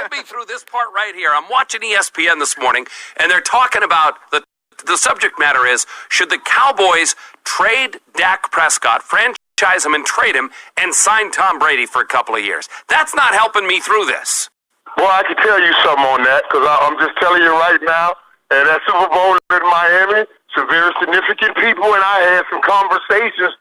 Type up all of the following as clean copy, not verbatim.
help me through this part right here. I'm watching ESPN this morning, and they're talking about the subject matter is, should the Cowboys trade Dak Prescott, franchise him and trade him, and sign Tom Brady for a couple of years? That's not helping me through this. Well, I can tell you something on that, because I'm just telling you right now, and that Super Bowl in Miami, some very significant people, and I had some conversations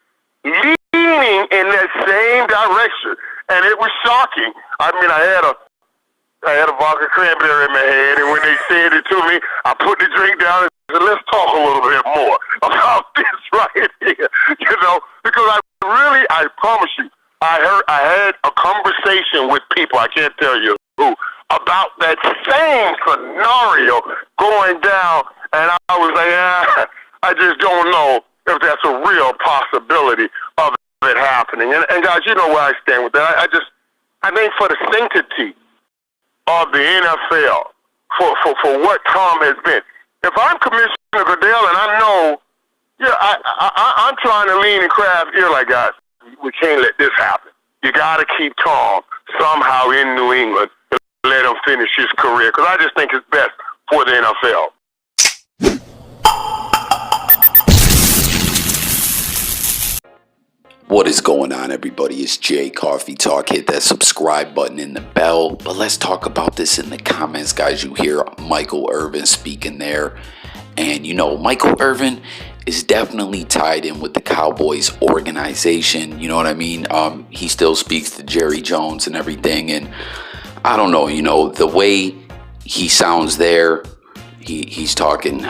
leaning in that same direction, and it was shocking. I mean, I had a vodka cranberry in my hand, and when they said it to me, I put the drink down and said, let's talk a little bit more about this right here, because I promise you, I had a conversation with people, I can't tell you who, about that same scenario going down, and I was like, I just don't know if that's a real possibility of it happening. And guys, you know where I stand with that. I think for the sanctity of the NFL, for what Tom has been. If I'm Commissioner Goodell and I know, I'm trying to lean and crab ear like, guys, we can't let this happen. You got to keep Tom somehow in New England and let him finish his career, because I just think it's best for the NFL. What is going on, everybody? It's Jay Coffee Talk. Hit that subscribe button and the bell. But let's talk about this in the comments, guys. You hear Michael Irvin speaking there. And, Michael Irvin is definitely tied in with the Cowboys organization. You know what I mean? He still speaks to Jerry Jones and everything. And I don't know, the way he sounds there, he's talking,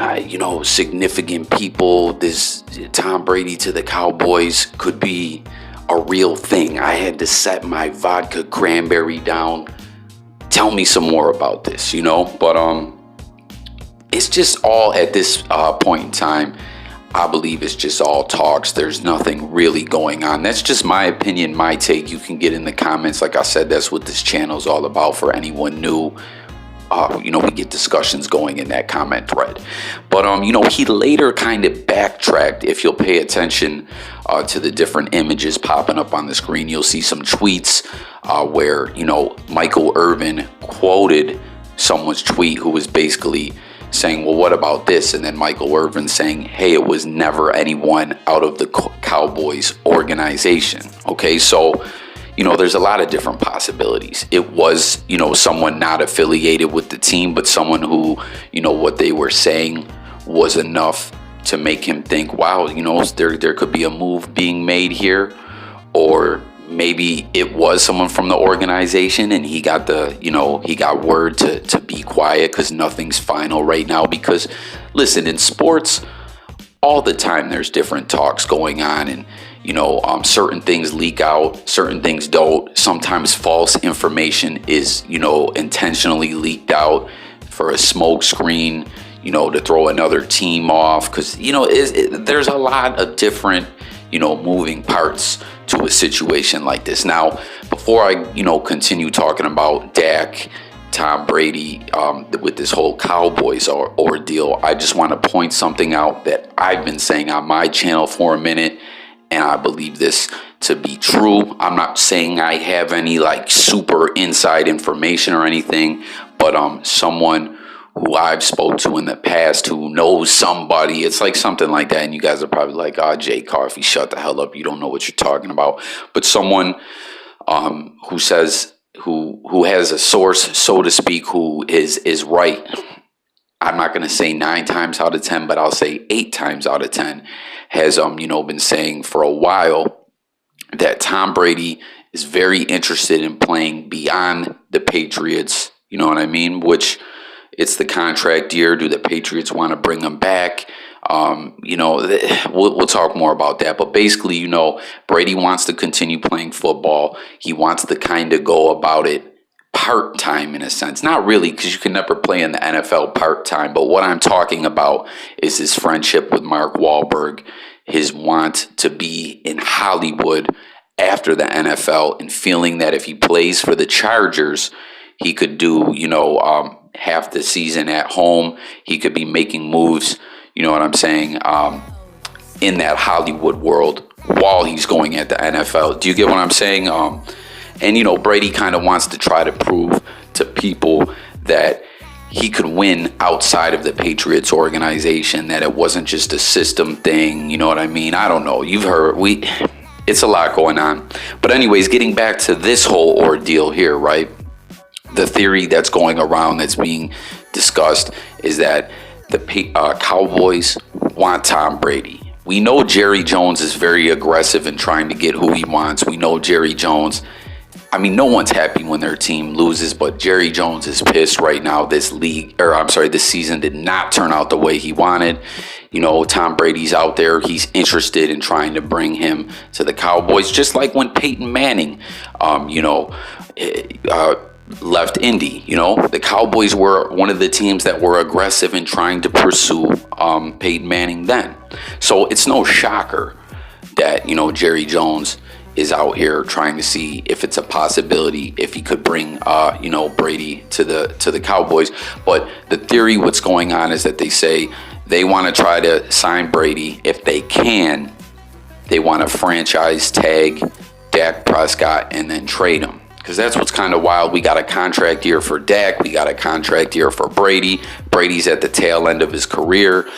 significant people. This Tom Brady to the Cowboys could be a real thing. I had to set my vodka cranberry down. Tell me some more about this, But it's just all at this point in time. I believe it's just all talks. There's nothing really going on. That's just my opinion, my take. You can get in the comments. Like I said, that's what this channel is all about for anyone new. We get discussions going in that comment thread. But, he later kind of backtracked. If you'll pay attention to the different images popping up on the screen, you'll see some tweets where, Michael Irvin quoted someone's tweet who was basically saying, well, what about this? And then Michael Irvin saying, hey, it was never anyone out of the Cowboys organization. Okay, so there's a lot of different possibilities. It was, someone not affiliated with the team, but someone who, what they were saying was enough to make him think, wow, there could be a move being made here. Or maybe it was someone from the organization and he got he got word to be quiet because nothing's final right now. Because listen, in sports, all the time there's different talks going on, and certain things leak out, certain things don't. Sometimes false information is, intentionally leaked out for a smoke screen, to throw another team off. Because, there's a lot of different, moving parts to a situation like this. Now, before I, continue talking about Dak, Tom Brady, with this whole Cowboys ordeal, I just want to point something out that I've been saying on my channel for a minute. And I believe this to be true. I'm not saying I have any super inside information or anything, but someone who I've spoke to in the past who knows somebody, it's like something like that. And you guys are probably like, oh, Jay Coffee, shut the hell up. You don't know what you're talking about. But someone who says, who has a source, so to speak, who is right. I'm not going to say 9 times out of 10, but I'll say 8 times out of 10 has, been saying for a while that Tom Brady is very interested in playing beyond the Patriots. You know what I mean? Which it's the contract year. Do the Patriots want to bring him back? We'll talk more about that. But basically, Brady wants to continue playing football. He wants to kind of go about it part-time in a sense. Not really, because you can never play in the NFL part-time. But what I'm talking about is his friendship with Mark Wahlberg, his want to be in Hollywood after the NFL, and feeling that if he plays for the Chargers, he could do, half the season at home. He could be making moves, you know what I'm saying, in that Hollywood world while he's going at the NFL. Do you get what I'm saying? And, Brady kind of wants to try to prove to people that he could win outside of the Patriots organization, that it wasn't just a system thing, you know what I mean? I don't know. You've heard, it's a lot going on. But anyways, getting back to this whole ordeal here, right? The theory that's going around, that's being discussed, is that the Cowboys want Tom Brady. We know Jerry Jones is very aggressive in trying to get who he wants. We know Jerry Jones, I mean, no one's happy when their team loses, but Jerry Jones is pissed right now. This season did not turn out the way he wanted. You know, Tom Brady's out there. He's interested in trying to bring him to the Cowboys, just like when Peyton Manning, left Indy. You know, the Cowboys were one of the teams that were aggressive in trying to pursue Peyton Manning then. So it's no shocker that, you know, Jerry Jones is out here trying to see if it's a possibility, if he could bring Brady to the Cowboys. But the theory, what's going on, is that they say they want to try to sign Brady. If they can, they want to franchise tag Dak Prescott and then trade him. Because that's what's kind of wild. We got a contract year for Dak. We got a contract year for Brady. Brady's at the tail end of his career.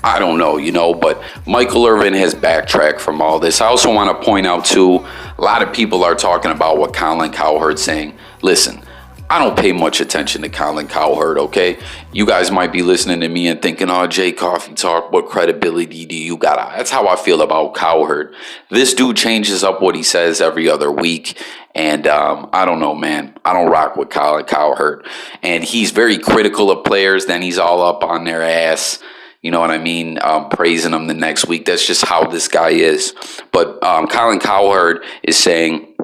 I don't know, you know, but Michael Irvin has backtracked from all this. I also want to point out, too, a lot of people are talking about what Colin Cowherd's saying. Listen, I don't pay much attention to Colin Cowherd, okay? You guys might be listening to me and thinking, oh, Jay Coffee Talk, what credibility do you got? That's how I feel about Cowherd. This dude changes up what he says every other week. And I don't know, man. I don't rock with Colin Cowherd. And he's very critical of players. Then he's all up on their ass. You know what I mean? Praising them the next week. That's just how this guy is. But Colin Cowherd is saying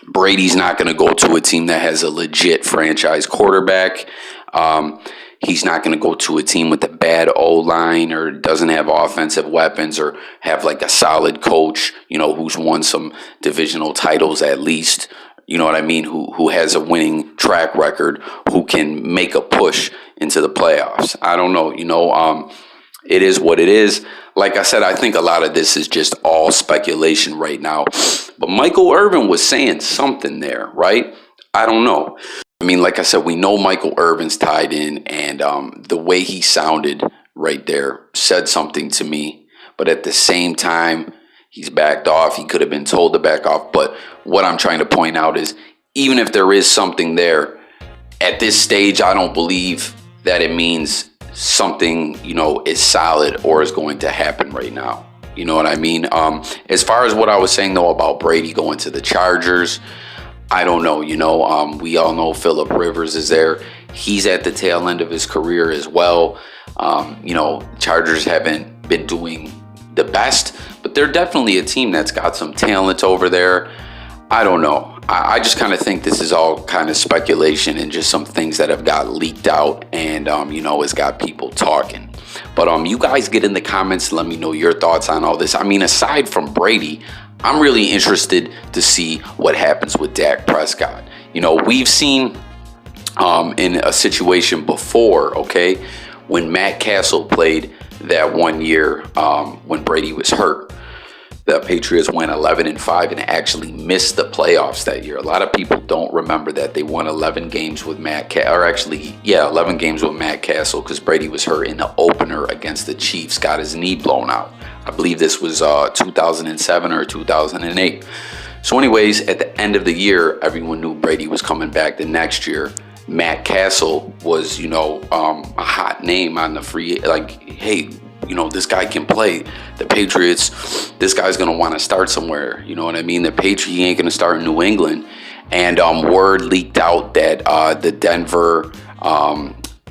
Brady's not going to go to a team that has a legit franchise quarterback. He's not going to go to a team with a bad O-line or doesn't have offensive weapons or have like a solid coach, you know, who's won some divisional titles at least. You know what I mean? Who has a winning track record, who can make a push into the playoffs. I don't know, you know, it is what it is. Like I said, I think a lot of this is just all speculation right now. But Michael Irvin was saying something there, right? I don't know. I mean, like I said, we know Michael Irvin's tied in, and the way he sounded right there said something to me. But at the same time, he's backed off. He could have been told to back off. But what I'm trying to point out is, even if there is something there, at this stage, I don't believe that it means something, you know, is solid or is going to happen right now. You know what I mean? As far as what I was saying, though, about Brady going to the Chargers, I don't know. You know, we all know Phillip Rivers is there. He's at the tail end of his career as well. You know, Chargers haven't been doing the best, but they're definitely a team that's got some talent over there. I don't know. I just kind of think this is all kind of speculation and just some things that have got leaked out and, you know, it's got people talking. But you guys get in the comments. Let me know your thoughts on all this. I mean, aside from Brady, I'm really interested to see what happens with Dak Prescott. You know, we've seen in a situation before, okay, when Matt Castle played that one year when Brady was hurt. The Patriots went 11-5 and actually missed the playoffs that year. A lot of people don't remember that they won 11 games with 11 games with Matt Castle because Brady was hurt in the opener against the Chiefs, got his knee blown out. I believe this was 2007 or 2008. So anyways, at the end of the year, everyone knew Brady was coming back the next year. Matt Castle was, you know, a hot name on the free, like, hey, you know, this guy can play. The Patriots, this guy's going to want to start somewhere. You know what I mean? He ain't going to start in New England. And word leaked out that the Denver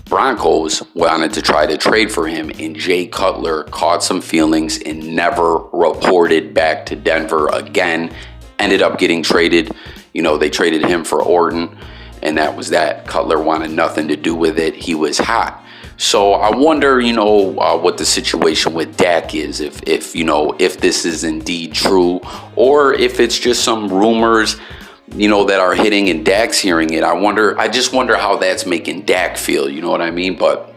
Broncos wanted to try to trade for him. And Jay Cutler caught some feelings and never reported back to Denver again. Ended up getting traded. You know, they traded him for Orton. And that was that. Cutler wanted nothing to do with it. He was hot. So I wonder, you know, what the situation with Dak is, if this is indeed true, or if it's just some rumors, you know, that are hitting and Dak's hearing it. I just wonder how that's making Dak feel, you know what I mean? But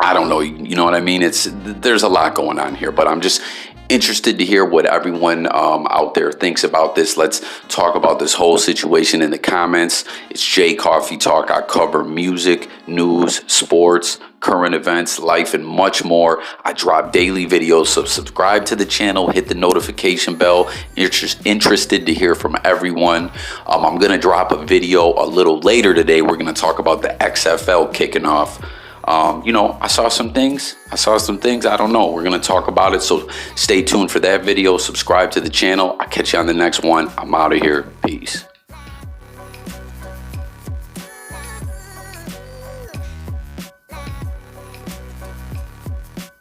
I don't know, you know what I mean? There's a lot going on here, but I'm just interested to hear what everyone out there thinks about this. Let's talk about this whole situation in the comments. It's Jay Coffee Talk. I cover music, news, sports, current events, life, and much more. I drop daily videos, so subscribe to the channel, hit the notification bell. Interested to hear from everyone. I'm going to drop a video a little later today. We're going to talk about the XFL kicking off. I saw some things. I don't know. We're going to talk about it. So stay tuned for that video. Subscribe to the channel. I'll catch you on the next one. I'm out of here. Peace.